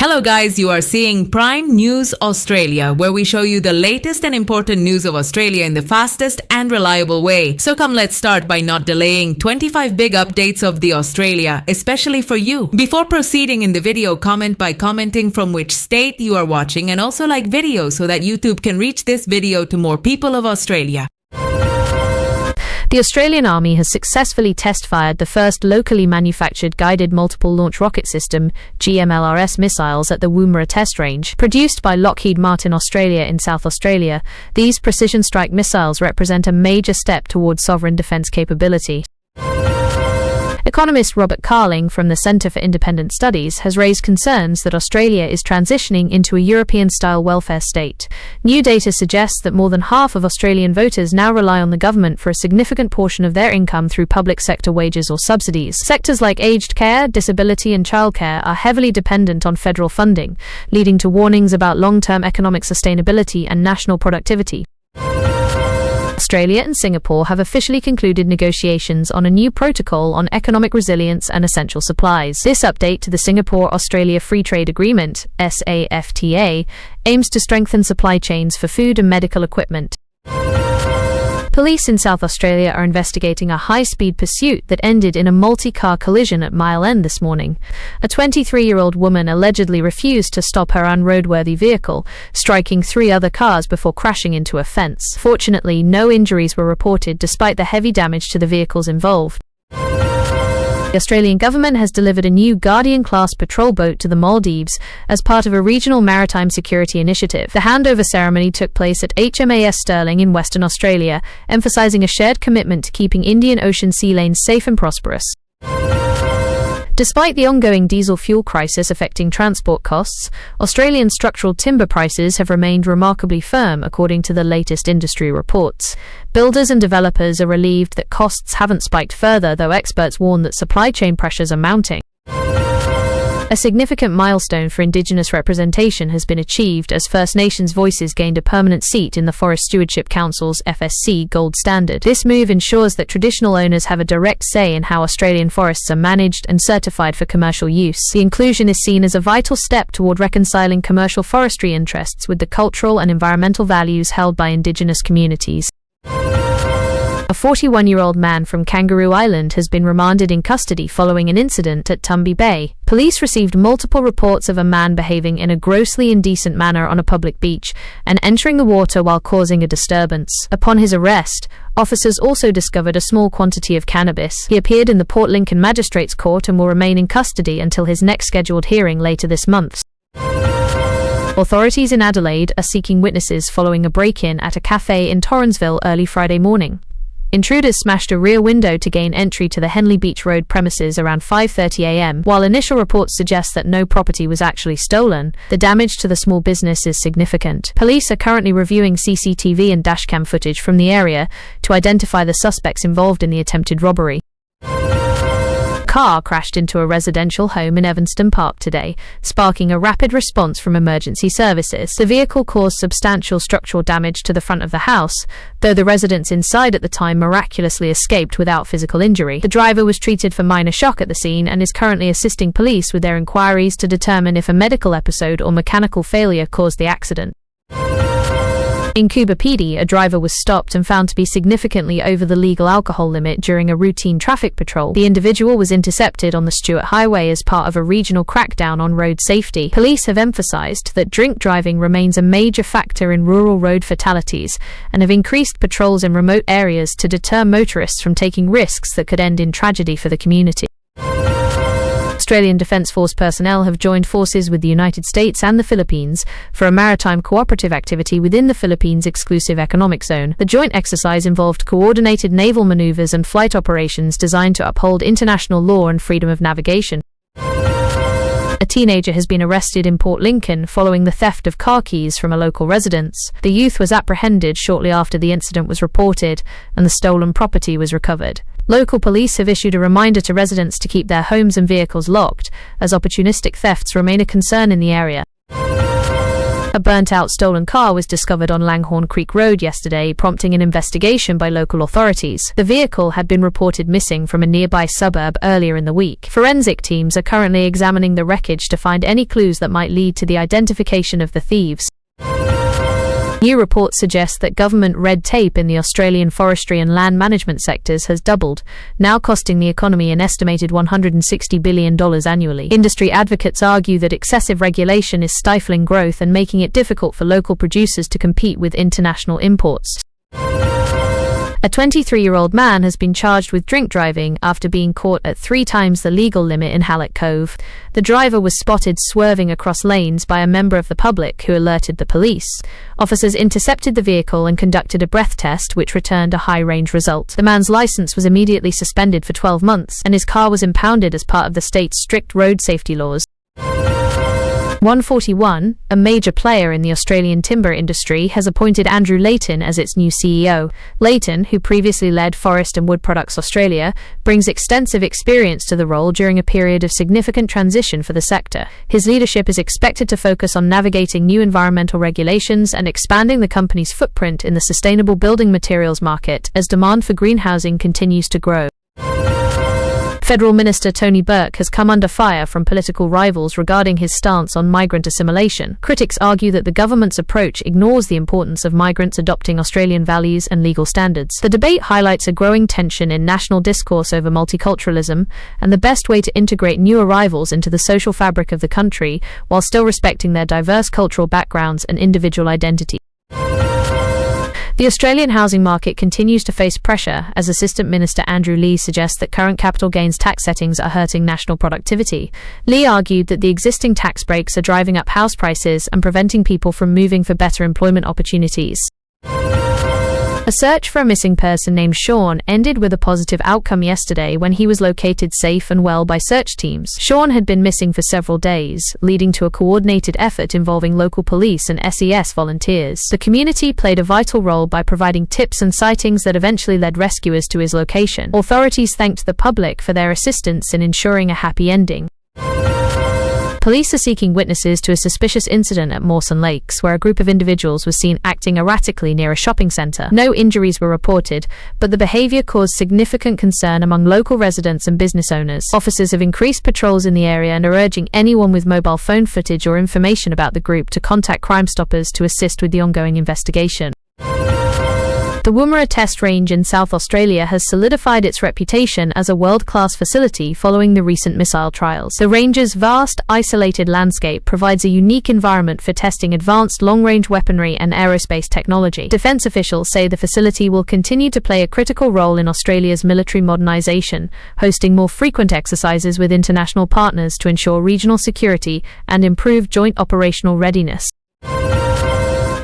Hello guys, you are seeing Prime News Australia, where we show you the latest and important news of Australia in the fastest and reliable way. So come, let's start by not delaying 25 big updates of the Australia, especially for you. Before proceeding in the video, comment by commenting from which state you are watching, and also like video so that YouTube can reach this video to more people of Australia. The Australian Army has successfully test-fired the first locally manufactured Guided Multiple Launch Rocket System (GMLRS) missiles at the Woomera Test Range. Produced by Lockheed Martin Australia in South Australia, these precision strike missiles represent a major step towards sovereign defence capability. Economist Robert Carling from the Centre for Independent Studies has raised concerns that Australia is transitioning into a European-style welfare state. New data suggests that more than half of Australian voters now rely on the government for a significant portion of their income through public sector wages or subsidies. Sectors like aged care, disability and childcare are heavily dependent on federal funding, leading to warnings about long-term economic sustainability and national productivity. Australia and Singapore have officially concluded negotiations on a new protocol on economic resilience and essential supplies. This update to the Singapore-Australia Free Trade Agreement, SAFTA, aims to strengthen supply chains for food and medical equipment. Police in South Australia are investigating a high-speed pursuit that ended in a multi-car collision at Mile End this morning. A 23-year-old woman allegedly refused to stop her unroadworthy vehicle, striking 3 other cars before crashing into a fence. Fortunately, no injuries were reported despite the heavy damage to the vehicles involved. The Australian government has delivered a new Guardian-class patrol boat to the Maldives as part of a regional maritime security initiative. The handover ceremony took place at HMAS Stirling in Western Australia, emphasising a shared commitment to keeping Indian Ocean sea lanes safe and prosperous. Despite the ongoing diesel fuel crisis affecting transport costs, Australian structural timber prices have remained remarkably firm according to the latest industry reports. Builders and developers are relieved that costs haven't spiked further, though experts warn that supply chain pressures are mounting. A significant milestone for Indigenous representation has been achieved as First Nations voices gained a permanent seat in the Forest Stewardship Council's FSC Gold Standard. This move ensures that traditional owners have a direct say in how Australian forests are managed and certified for commercial use. The inclusion is seen as a vital step toward reconciling commercial forestry interests with the cultural and environmental values held by Indigenous communities. A 41-year-old man from Kangaroo Island has been remanded in custody following an incident at Tumby Bay. Police received multiple reports of a man behaving in a grossly indecent manner on a public beach and entering the water while causing a disturbance. Upon his arrest, officers also discovered a small quantity of cannabis. He appeared in the Port Lincoln Magistrates Court and will remain in custody until his next scheduled hearing later this month. Authorities in Adelaide are seeking witnesses following a break-in at a cafe in Torrensville early Friday morning. Intruders smashed a rear window to gain entry to the Henley Beach Road premises around 5:30 a.m. While initial reports suggest that no property was actually stolen, the damage to the small business is significant. Police are currently reviewing CCTV and dashcam footage from the area to identify the suspects involved in the attempted robbery. A car crashed into a residential home in Evanston Park today, sparking a rapid response from emergency services. The vehicle caused substantial structural damage to the front of the house, though the residents inside at the time miraculously escaped without physical injury. The driver was treated for minor shock at the scene and is currently assisting police with their inquiries to determine if a medical episode or mechanical failure caused the accident. In Coober PD, a driver was stopped and found to be significantly over the legal alcohol limit during a routine traffic patrol. The individual was intercepted on the Stewart Highway as part of a regional crackdown on road safety. Police have emphasised that drink driving remains a major factor in rural road fatalities and have increased patrols in remote areas to deter motorists from taking risks that could end in tragedy for the community. Australian Defence Force personnel have joined forces with the United States and the Philippines for a maritime cooperative activity within the Philippines Exclusive Economic Zone. The joint exercise involved coordinated naval maneuvers and flight operations designed to uphold international law and freedom of navigation. A teenager has been arrested in Port Lincoln following the theft of car keys from a local residence. The youth was apprehended shortly after the incident was reported and the stolen property was recovered. Local police have issued a reminder to residents to keep their homes and vehicles locked, as opportunistic thefts remain a concern in the area. A burnt-out stolen car was discovered on Langhorne Creek Road yesterday, prompting an investigation by local authorities. The vehicle had been reported missing from a nearby suburb earlier in the week. Forensic teams are currently examining the wreckage to find any clues that might lead to the identification of the thieves. New reports suggest that government red tape in the Australian forestry and land management sectors has doubled, now costing the economy an estimated $160 billion annually. Industry advocates argue that excessive regulation is stifling growth and making it difficult for local producers to compete with international imports. A 23-year-old man has been charged with drink driving after being caught at 3 times the legal limit in Hallett Cove. The driver was spotted swerving across lanes by a member of the public who alerted the police. Officers intercepted the vehicle and conducted a breath test, which returned a high-range result. The man's license was immediately suspended for 12 months, and his car was impounded as part of the state's strict road safety laws. 141, a major player in the Australian timber industry, has appointed Andrew Leighton as its new CEO. Leighton, who previously led Forest and Wood Products Australia, brings extensive experience to the role during a period of significant transition for the sector. His leadership is expected to focus on navigating new environmental regulations and expanding the company's footprint in the sustainable building materials market as demand for green housing continues to grow. Federal Minister Tony Burke has come under fire from political rivals regarding his stance on migrant assimilation. Critics argue that the government's approach ignores the importance of migrants adopting Australian values and legal standards. The debate highlights a growing tension in national discourse over multiculturalism and the best way to integrate new arrivals into the social fabric of the country while still respecting their diverse cultural backgrounds and individual identity. The Australian housing market continues to face pressure as Assistant Minister Andrew Leigh suggests that current capital gains tax settings are hurting national productivity. Leigh argued that the existing tax breaks are driving up house prices and preventing people from moving for better employment opportunities. A search for a missing person named Sean ended with a positive outcome yesterday when he was located safe and well by search teams. Sean had been missing for several days, leading to a coordinated effort involving local police and SES volunteers. The community played a vital role by providing tips and sightings that eventually led rescuers to his location. Authorities thanked the public for their assistance in ensuring a happy ending. Police are seeking witnesses to a suspicious incident at Mawson Lakes, where a group of individuals was seen acting erratically near a shopping centre. No injuries were reported, but the behaviour caused significant concern among local residents and business owners. Officers have increased patrols in the area and are urging anyone with mobile phone footage or information about the group to contact Crime Stoppers to assist with the ongoing investigation. The Woomera Test Range in South Australia has solidified its reputation as a world-class facility following the recent missile trials. The range's vast, isolated landscape provides a unique environment for testing advanced long-range weaponry and aerospace technology. Defence officials say the facility will continue to play a critical role in Australia's military modernisation, hosting more frequent exercises with international partners to ensure regional security and improve joint operational readiness.